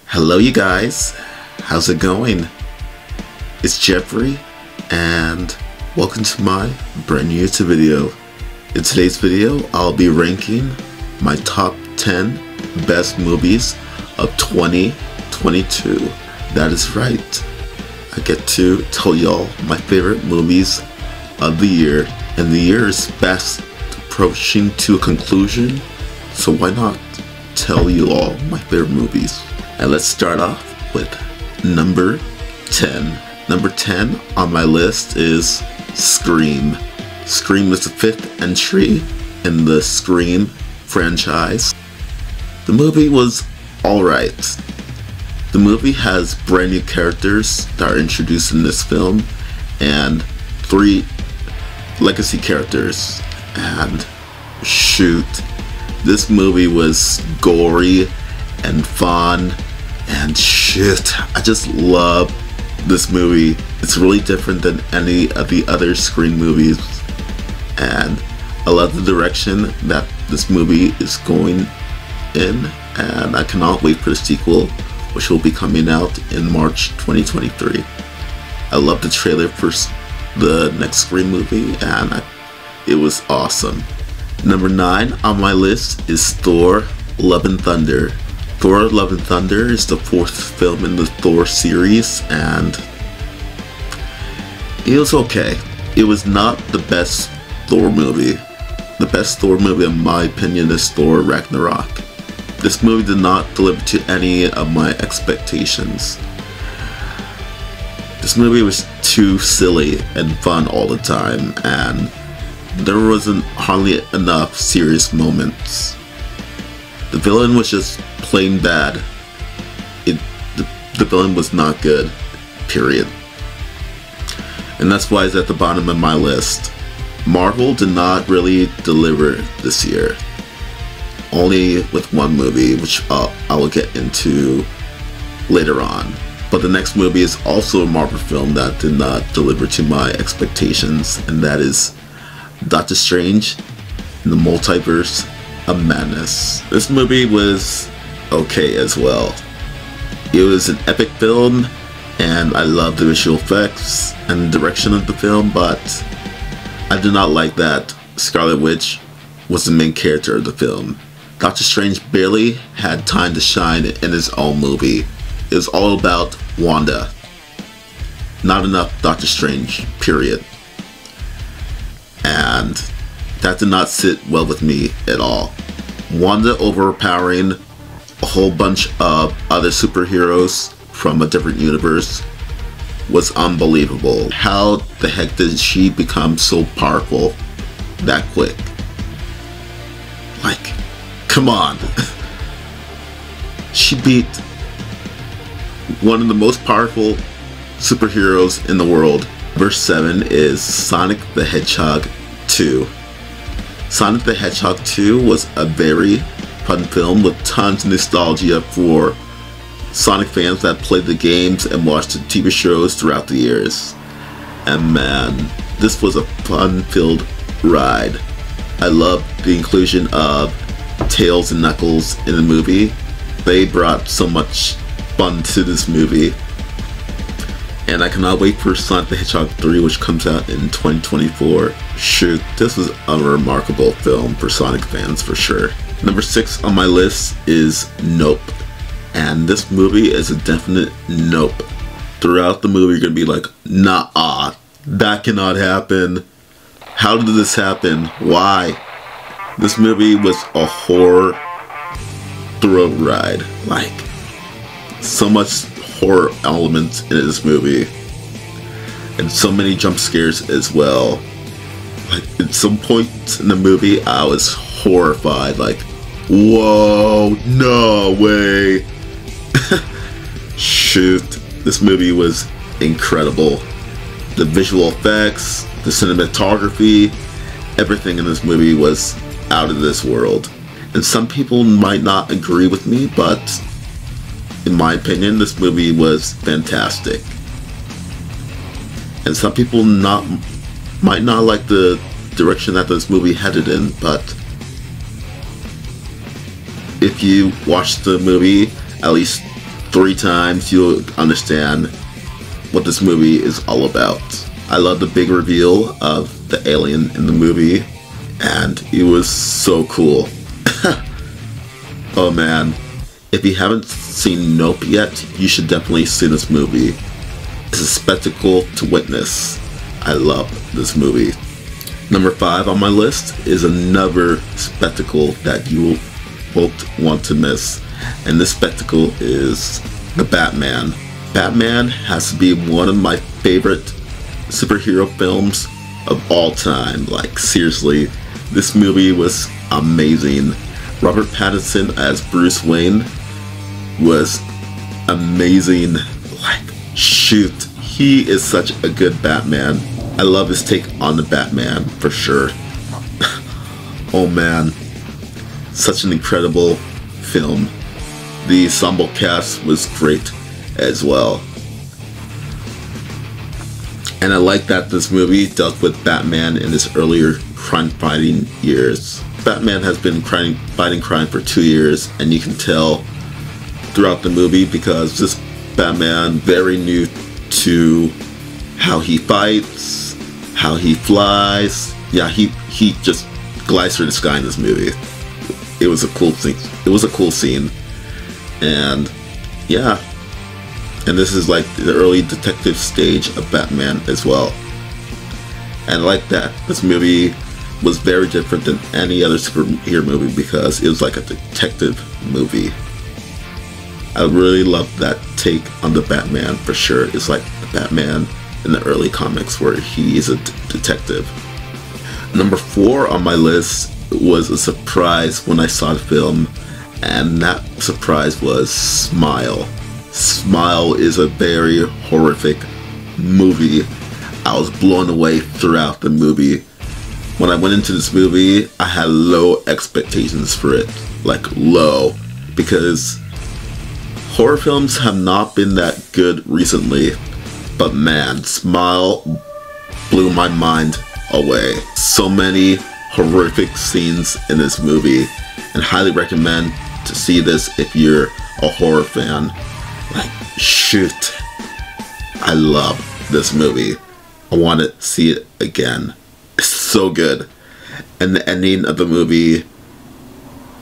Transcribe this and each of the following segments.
Hello you guys, how's it going? It's Jeffrey and welcome to my brand new YouTube video. In today's video, I'll be ranking my top 10 best movies of 2022. That is right, I get to tell y'all my favorite movies of the year, and the year is fast approaching to a conclusion, so why not tell you all my favorite movies. And let's start off with number 10. Number 10 on my list is Scream. Scream is the 5th entry in the Scream franchise. The movie was alright. The movie has brand new characters that are introduced in this film and 3 legacy characters. And shoot, this movie was gory and fun, and shit, I just love this movie. It's really different than any of the other Scream movies, and I love the direction that this movie is going in, and I cannot wait for the sequel, which will be coming out in March 2023. I love the trailer for the next Scream movie, and it was awesome. Number 9 on my list is Thor: Love and Thunder. Thor: Love and Thunder is the 4th film in the Thor series, and it was okay. It was not the best Thor movie. The best Thor movie in my opinion is Thor: Ragnarok. This movie did not deliver to any of my expectations. This movie was too silly and fun all the time, and there wasn't hardly enough serious moments. The villain was just plain bad. The villain was not good, period. And that's why it's at the bottom of my list. Marvel did not really deliver this year. Only with one movie, which I will get into later on. But the next movie is also a Marvel film that did not deliver to my expectations, and that is Doctor Strange in the Multiverse of Madness. This movie was okay as well. It was an epic film, and I love the visual effects and the direction of the film, but I did not like that Scarlet Witch was the main character of the film. Doctor Strange barely had time to shine in his own movie. It was all about Wanda. Not enough Doctor Strange, period. And that did not sit well with me at all. Wanda overpowering a whole bunch of other superheroes from a different universe was unbelievable. How the heck did she become so powerful that quick? Like, come on. She beat one of the most powerful superheroes in the world. Verse 7 is Sonic the Hedgehog 2. Sonic the Hedgehog 2 was a very fun film with tons of nostalgia for Sonic fans that played the games and watched the TV shows throughout the years. And man, this was a fun-filled ride. I loved the inclusion of Tails and Knuckles in the movie. They brought so much fun to this movie. And I cannot wait for Sonic the Hedgehog 3, which comes out in 2024. Shoot, this was a remarkable film for Sonic fans for sure. Number 6 on my list is Nope. And this movie is a definite nope. Throughout the movie, you're gonna be like, nah, that cannot happen. How did this happen? Why? This movie was a horror thrill ride. Like, so much horror elements in this movie, and so many jump scares as well. Like, at some point in the movie I was horrified, like, whoa, no way. Shoot, this movie was incredible. The visual effects, the cinematography, everything in this movie was out of this world. And some people might not agree with me, but in my opinion, this movie was fantastic. And some people might not like the direction that this movie headed in, but if you watch the movie at least 3 times, you'll understand what this movie is all about. I love the big reveal of the alien in the movie, and it was so cool. Oh man, if you haven't seen Nope yet, you should definitely see this movie. It's a spectacle to witness. I love this movie. Number 5 on my list is another spectacle that you won't want to miss, and this spectacle is The Batman. Batman has to be one of my favorite superhero films of all time. Like, seriously, this movie was amazing. Robert Pattinson as Bruce Wayne was amazing. Like, shoot, he is such a good Batman. I love his take on the Batman, for sure. Oh man, such an incredible film. The ensemble cast was great as well. And I like that this movie dealt with Batman in his earlier crime-fighting years. Batman has been fighting crime for 2 years, and you can tell throughout the movie because this Batman very new to how he fights, how he flies. Yeah, he just glides through the sky in this movie. It was a cool thing. It was a cool scene, and yeah. And this is like the early detective stage of Batman as well. And I like that this movie was very different than any other superhero movie because it was like a detective movie. I really love that take on the Batman, for sure. It's like the Batman in the early comics where he is a detective. Number 4 on my list was a surprise when I saw the film, and that surprise was Smile. Smile is a very horrific movie. I was blown away throughout the movie. When I went into this movie, I had low expectations for it. Like, low. Because horror films have not been that good recently. But man, Smile blew my mind away. So many horrific scenes in this movie. And highly recommend to see this if you're a horror fan. Like, shoot, I love this movie. I want to see it again. It's so good. And the ending of the movie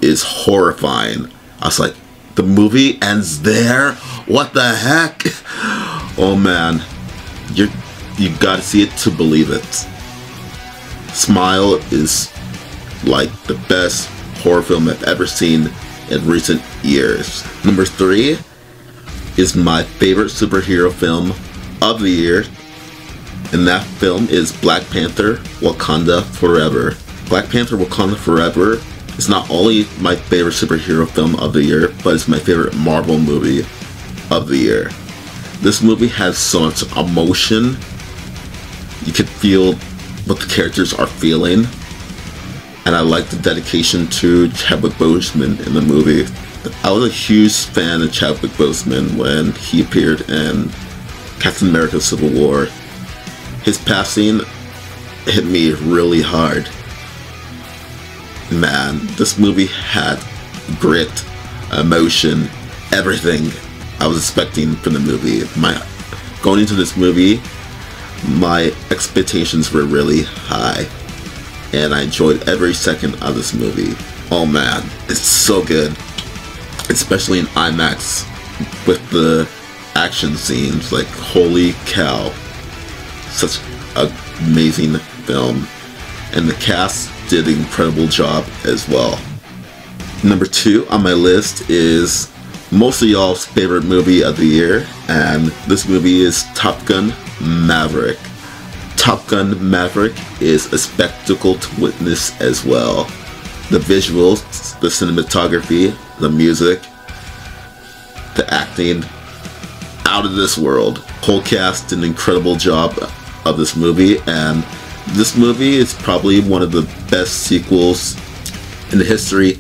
is horrifying. I was like, the movie ends there? What the heck? Oh man, you gotta see it to believe it. Smile is like the best horror film I've ever seen in recent years. Number 3 is my favorite superhero film of the year, and that film is Black Panther: Wakanda Forever. Black Panther: Wakanda Forever is not only my favorite superhero film of the year, but it's my favorite Marvel movie of the year. This movie has so much emotion. You can feel what the characters are feeling, and I like the dedication to Chadwick Boseman in the movie. I was a huge fan of Chadwick Boseman when he appeared in Captain America: Civil War. His passing hit me really hard. Man, this movie had grit, emotion, everything I was expecting from the movie. Going into this movie, my expectations were really high, and I enjoyed every second of this movie. Oh man, it's so good. Especially in IMAX with the action scenes. Like, holy cow, such an amazing film, and the cast did an incredible job as well. Number 2 on my list is most of y'all's favorite movie of the year, and this movie is Top Gun Maverick. Top Gun Maverick is a spectacle to witness as well. The visuals, the cinematography, the music, the acting, out of this world. Whole cast did an incredible job of this movie, and this movie is probably one of the best sequels in the history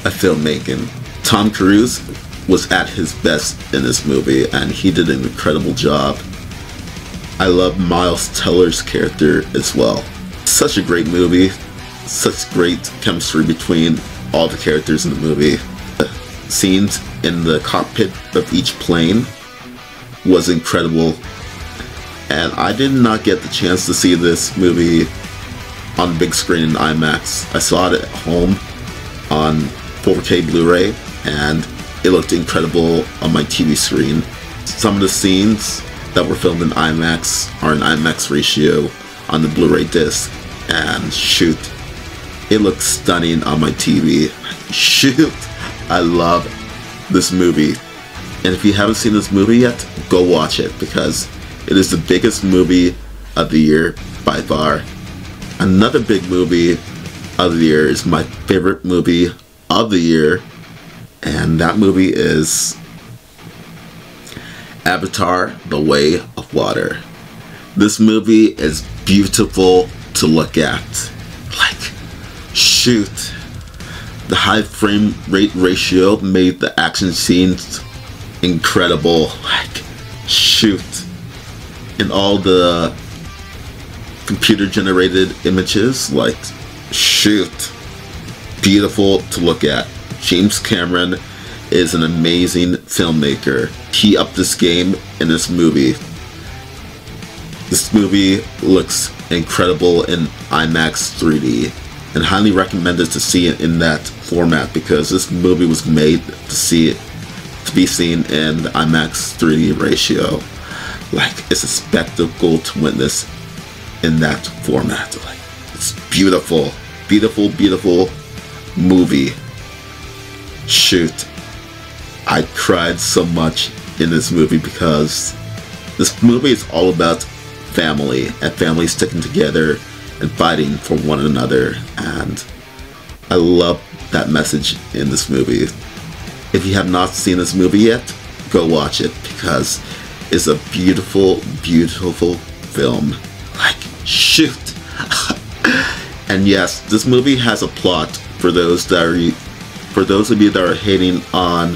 of filmmaking. Tom Cruise was at his best in this movie, and he did an incredible job. I love Miles Teller's character as well. Such a great movie. Such great chemistry between all the characters in the movie. scenes in the cockpit of each plane was incredible. And I did not get the chance to see this movie on big screen in IMAX. I saw it at home on 4K Blu-ray, and it looked incredible on my TV screen. Some of the scenes that were filmed in IMAX are in IMAX ratio on the Blu-ray disc, and shoot, it looks stunning on my TV. Shoot, I love this movie. And if you haven't seen this movie yet, go watch it, because it is the biggest movie of the year by far. Another big movie of the year is my favorite movie of the year, and that movie is Avatar: The Way of Water. This movie is beautiful to look at. Like, shoot. The high frame rate ratio made the action scenes incredible. Like, shoot. And all the computer generated images, like, shoot. Beautiful to look at. James Cameron is an amazing filmmaker. He upped his game in this movie. This movie looks incredible in IMAX 3D, and highly recommended to see it in that format, because this movie was made to be seen in the IMAX 3D ratio. Like, it's a spectacle to witness in that format. Like, it's beautiful, beautiful, beautiful movie. Shoot, I cried so much in this movie, because this movie is all about family, and family sticking together and fighting for one another, and I love that message in this movie. If you have not seen this movie yet, go watch it, because it's a beautiful, beautiful film. Like, shoot. And yes, this movie has a plot. For those of you that are hating on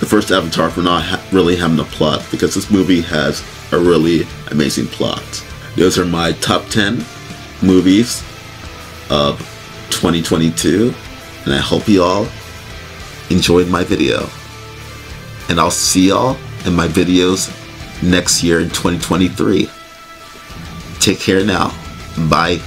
the first Avatar for not really having a plot, because this movie has a really amazing plot. Those are my top 10 movies of 2022, and I hope you all enjoyed my video. And I'll see y'all in my videos next year in 2023. Take care now. Bye.